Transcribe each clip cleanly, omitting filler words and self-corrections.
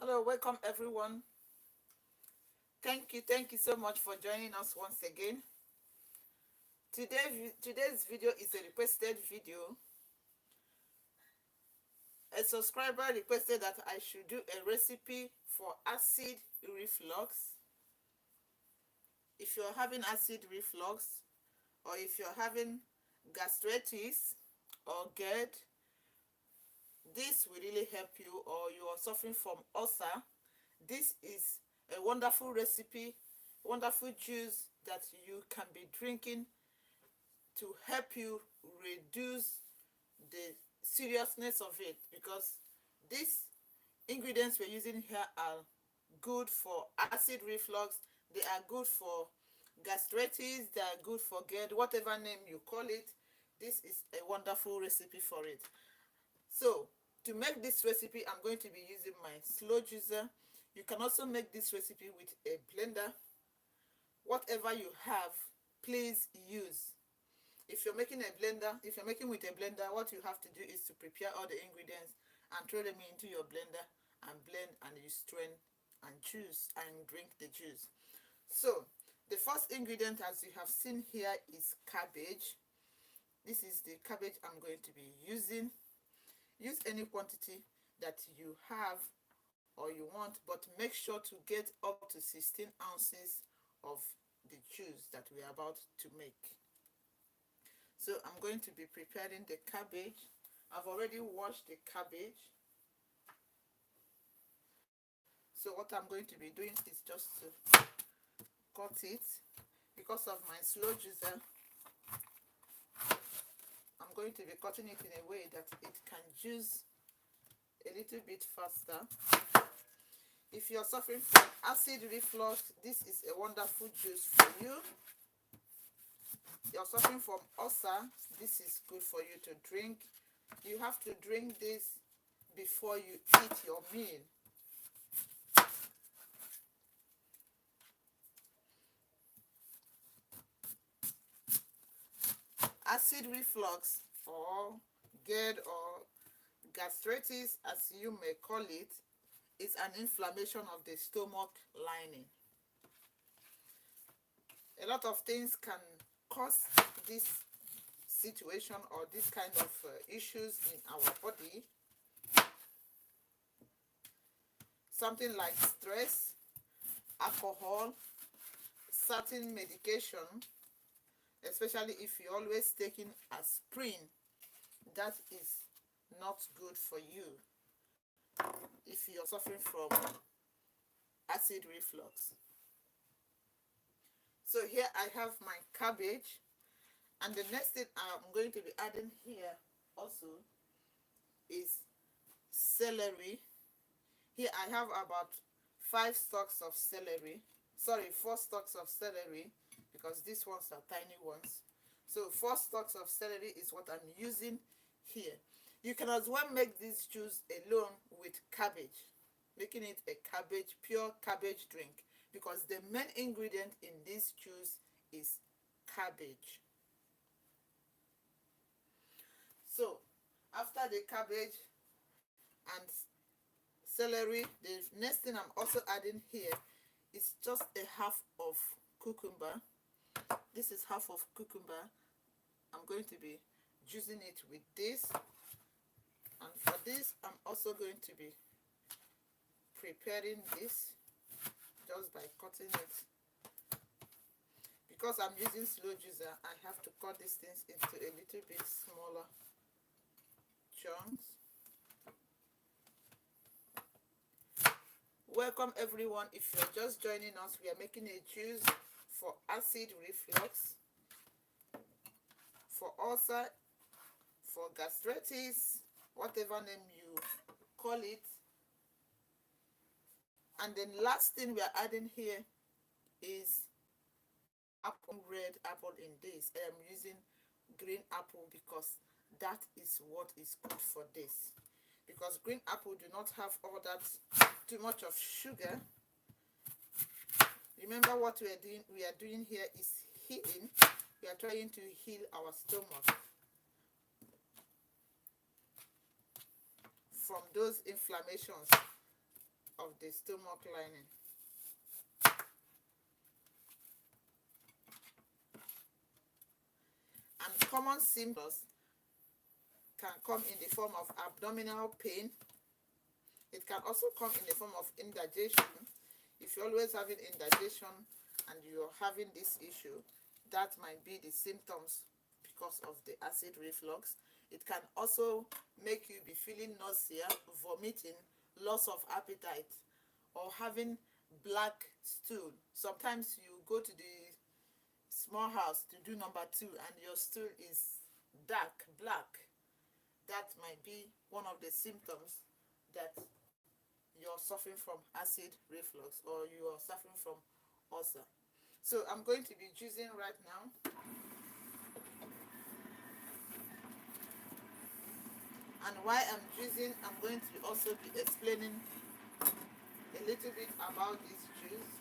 Hello, welcome everyone. Thank you so much for joining us once again. Today's video is a requested video. A subscriber requested that I should do a recipe for acid reflux. If you're having acid reflux, or if you're having gastritis or GERD, this will really help you. Or you are suffering from ulcer, this is a wonderful recipe, wonderful juice that you can be drinking to help you reduce the seriousness of it, because these ingredients we're using here are good for acid reflux, they are good for gastritis, they are good for GERD, whatever name you call it. This is a wonderful recipe for it. So to make this recipe, I'm going to be using my slow juicer. You can also make this recipe with a blender. Whatever you have, please use. If you're making with a blender, what you have to do is to prepare all the ingredients and throw them into your blender and blend, and you strain and juice and drink the juice. So the first ingredient, as you have seen here, is cabbage. This is the cabbage I'm going to be using. Use any quantity that you have or you want, but make sure to get up to 16 ounces of the juice that we are about to make. So I'm going to be preparing the cabbage. I've already washed the cabbage. So what I'm going to be doing is just to cut it. Because of my slow juicer, I'm going to be cutting it in a way that it can juice a little bit faster. If you're suffering from acid reflux, this is a wonderful juice for you. You're suffering from ulcer, this is good for you to drink. You have to drink this before you eat your meal. Acid reflux, or GERD, or gastritis as you may call it, is an inflammation of the stomach lining. A lot of things can cause this situation or this kind of issues in our body. Something like stress, alcohol, certain medication, especially if you're always taking aspirin, that is not good for you if you're suffering from acid reflux. So here I have my cabbage, and the next thing I'm going to be adding here also is celery. Here I have about 4 stalks of celery, because these ones are tiny ones. So 4 stalks of celery is what I'm using here. You can as well make this juice alone with cabbage, making it a pure cabbage drink, because the main ingredient in this juice is cabbage. So after the cabbage and celery, the next thing I'm also adding here is just a half of cucumber. This is half of cucumber. I'm going to be juicing it with this, and for this I'm also going to be preparing this just by cutting it. Because I'm using slow juicer, I have to cut these things into a little bit smaller chunks. Welcome everyone. If you're just joining us, we are making a juice for acid reflux, for ulcer, for gastritis, whatever name you call it. And then last thing we are adding here is red apple in this. I am using green apple because that is what is good for this. Because green apple do not have all that too much of sugar. Remember what we are doing here is healing. We are trying to heal our stomach from those inflammations of the stomach lining. And common symptoms can come in the form of abdominal pain. It can also come in the form of indigestion. If you're always having indigestion and you're having this issue, that might be the symptoms because of the acid reflux. It can also make you be feeling nausea, vomiting, loss of appetite, or having black stool. Sometimes you go to the small house to do number 2 and your stool is dark, black. That might be one of the symptoms that you're suffering from acid reflux or you are suffering from ulcer. So I'm going to be juicing right now. And while I'm juicing, I'm going to also be explaining a little bit about this juice.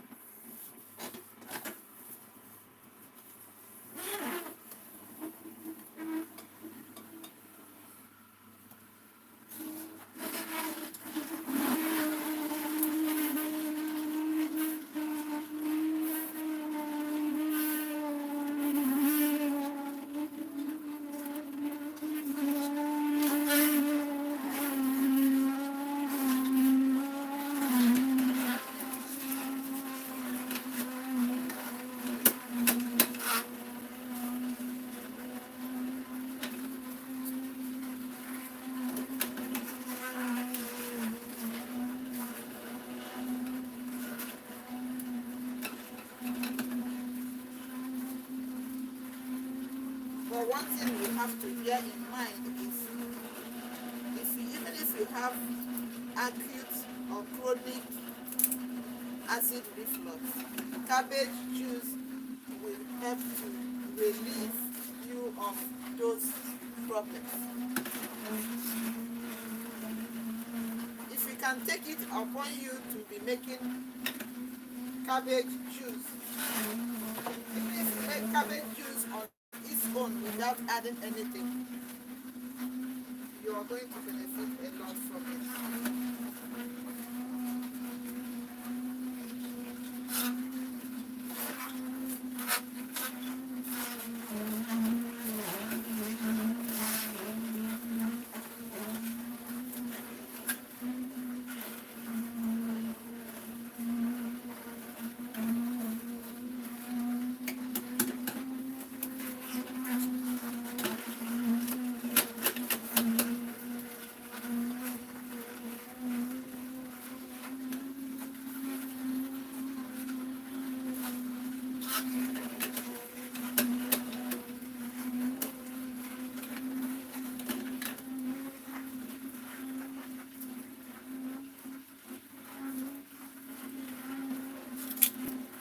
But one thing we have to bear in mind is even if you have acute or chronic acid reflux, cabbage juice will help to relieve you of those problems. If you can take it upon you to be making cabbage juice, even if you make cabbage juice on its own without adding anything, you are going to benefit a lot from it.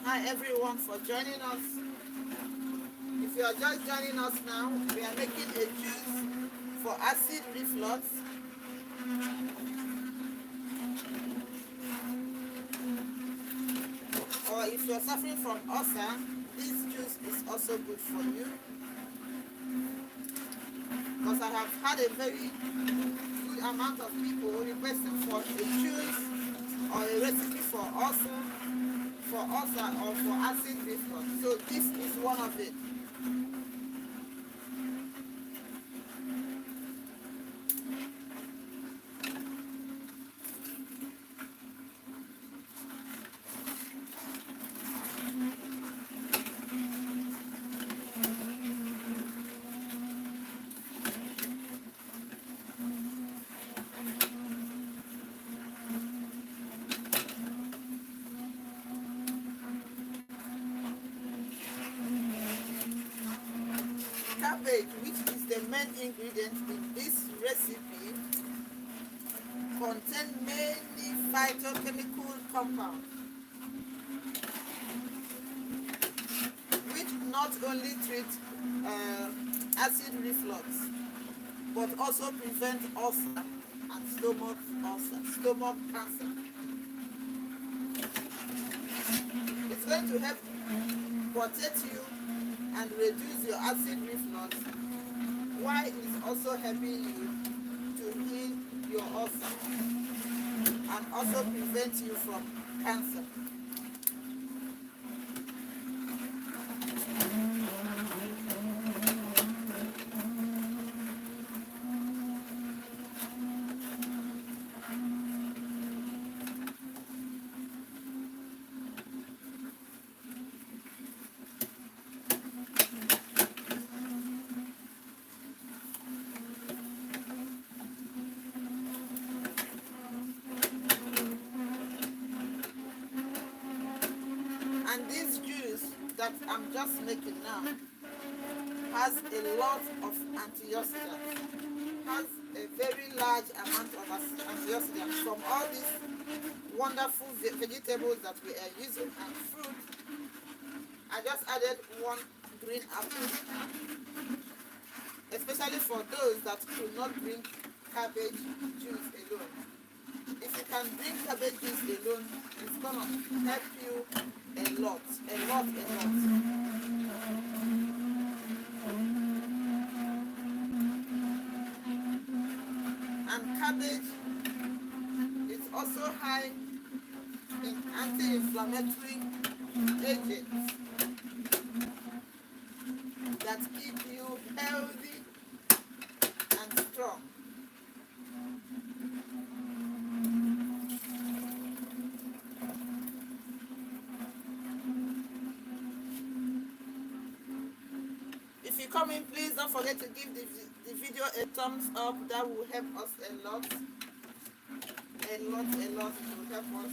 Hi everyone for joining us. If you are just joining us now, we are making a juice for acid reflux. Or if you are suffering from ulcer, this juice is also good for you. Because I have had a very good amount of people requesting for a juice or a recipe for ulcer or for acid reflux. So this is one of it. Cabbage, which is the main ingredient in this recipe, contains many phytochemical compounds which not only treat acid reflux but also prevent ulcer and stomach cancer. It's going to help protect you and reduce your acid reflux, while it's also helping you to heal your ulcer. and also prevent you from cancer. And this juice that I'm just making now has a lot of antioxidants, has a very large amount of antioxidants from all these wonderful vegetables that we are using and fruit. I just added one green apple, especially for those that could not drink cabbage juice alone. If you can drink cabbage juice alone, it's gonna help you a lot, a lot, a lot. And cabbage is also high in anti-inflammatory agents that keep you healthy and strong. If you come in, please don't forget to give the video a thumbs up. That will help us a lot. A lot, a lot. It will help us.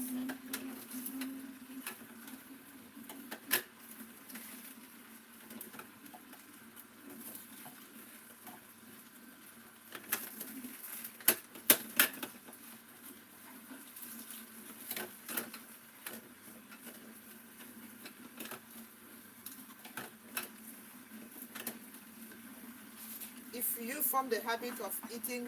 If you form the habit of eating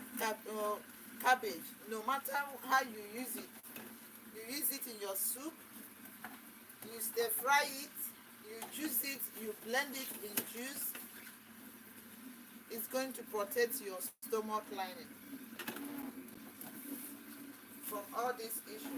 cabbage, no matter how you use it in your soup, you stir fry it, you juice it, you blend it in juice, it's going to protect your stomach lining from all these issues.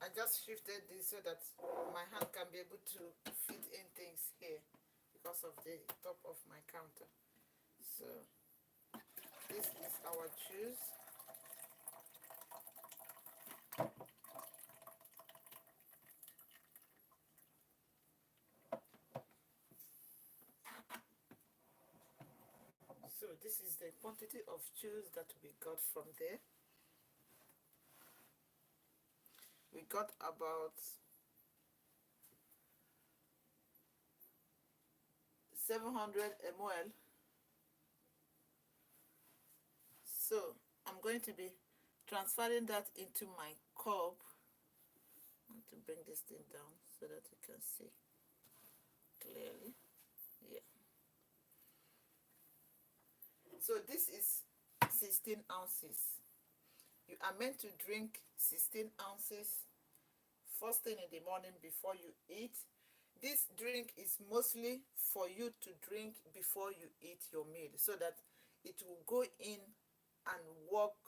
I just shifted this so that my hand can be able to fit in things here because of the top of my counter. So this is our juice. So this is the quantity of juice that we got from there. We got about 700 ml. So I'm going to be transferring that into my cup. I want to bring this thing down so that you can see clearly. Yeah. So this is 16 ounces. You are meant to drink 16 ounces first thing in the morning before you eat. This drink is mostly for you to drink before you eat your meal so that it will go in and work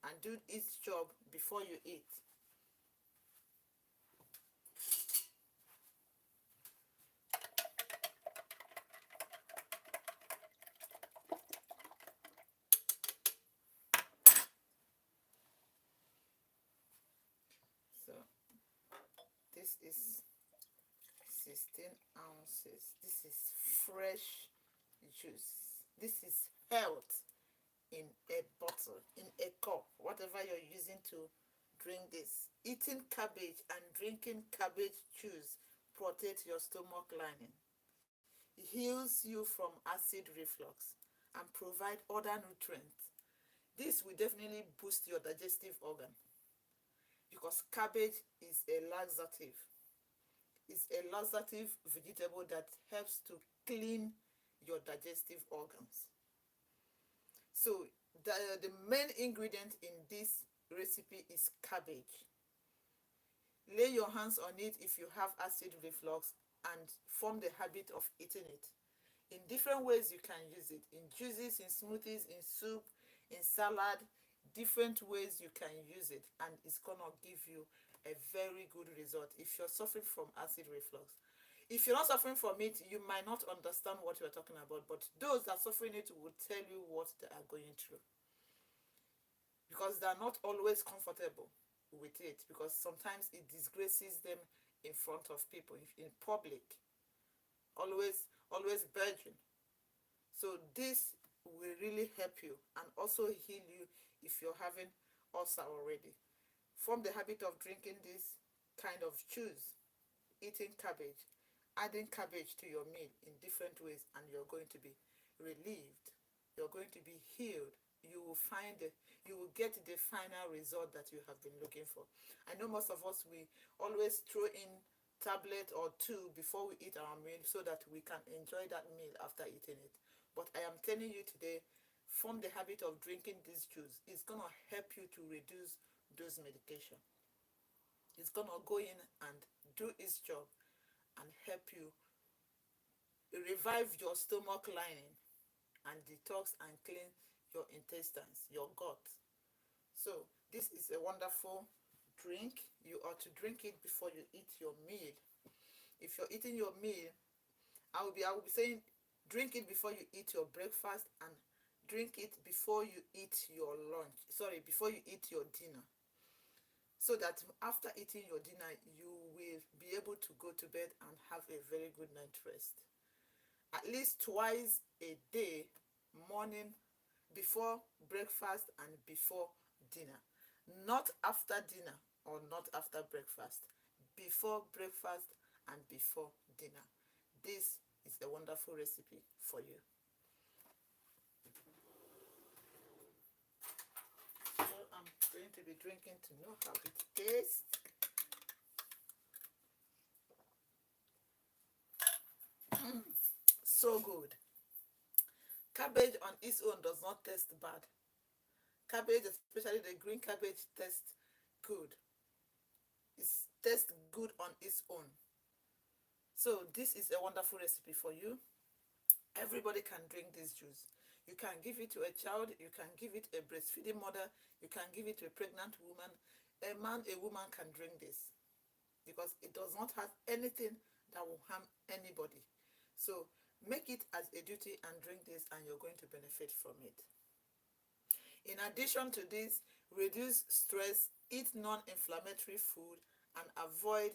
and do its job before you eat. So this is 16 ounces. This is fresh juice. This is health in a bottle, in a cup, whatever you're using to drink this. Eating cabbage and drinking cabbage juice protects your stomach lining, heals you from acid reflux, and provide other nutrients. This will definitely boost your digestive organ because cabbage is a laxative. It's a laxative vegetable that helps to clean your digestive organs. So the main ingredient in this recipe is cabbage. Lay your hands on it if you have acid reflux and form the habit of eating it. In different ways you can use it. In juices, in smoothies, in soup, in salad. Different ways you can use it, and it's gonna give you a very good result if you're suffering from acid reflux. If you're not suffering from it, you might not understand what we're talking about, but those that are suffering it will tell you what they are going through, because they're not always comfortable with it, because sometimes it disgraces them in front of people, in public, always begging. So this will really help you and also heal you if you're having ulcer already. Form the habit of drinking this kind of juice, eating cabbage, adding cabbage to your meal in different ways, and you're going to be relieved. You're going to be healed. You will get the final result that you have been looking for. I know most of us, we always throw in tablet or two before we eat our meal so that we can enjoy that meal after eating it. But I am telling you today, form the habit of drinking this juice. It's going to help you to reduce dose medication. It's going to go in and do its job and help you revive your stomach lining and detox and clean your intestines, your gut. So this is a wonderful drink. You ought to drink it before you eat your meal. If you're eating your meal, I will be saying drink it before you eat your breakfast, and drink it before you eat your lunch. Sorry, before you eat your dinner. So that after eating your dinner, you will be able to go to bed and have a very good night rest. At least twice a day, morning, before breakfast and before dinner. Not after dinner or not after breakfast. Before breakfast and before dinner. This is a wonderful recipe for you. So I'm going to be drinking to know how it tastes. So good. Cabbage on its own does not taste bad. Cabbage, especially the green cabbage, tastes good. It tastes good on its own. So this is a wonderful recipe for you. Everybody can drink this juice. You can give it to a child, you can give it a breastfeeding mother, you can give it to a pregnant woman. A man, a woman can drink this because it does not have anything that will harm anybody. So make it as a duty and drink this, and you're going to benefit from it. In addition to this, reduce stress, eat non-inflammatory food, and avoid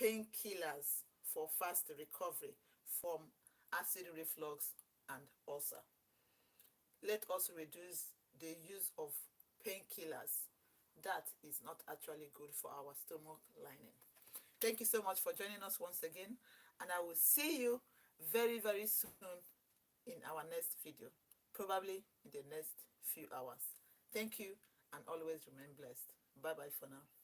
painkillers for fast recovery from acid reflux and ulcer. Let us reduce the use of painkillers. That is not actually good for our stomach lining. Thank you so much for joining us once again, and I will see you very, very soon in our next video, probably in the next few hours. Thank you, and always remain blessed. Bye bye for now.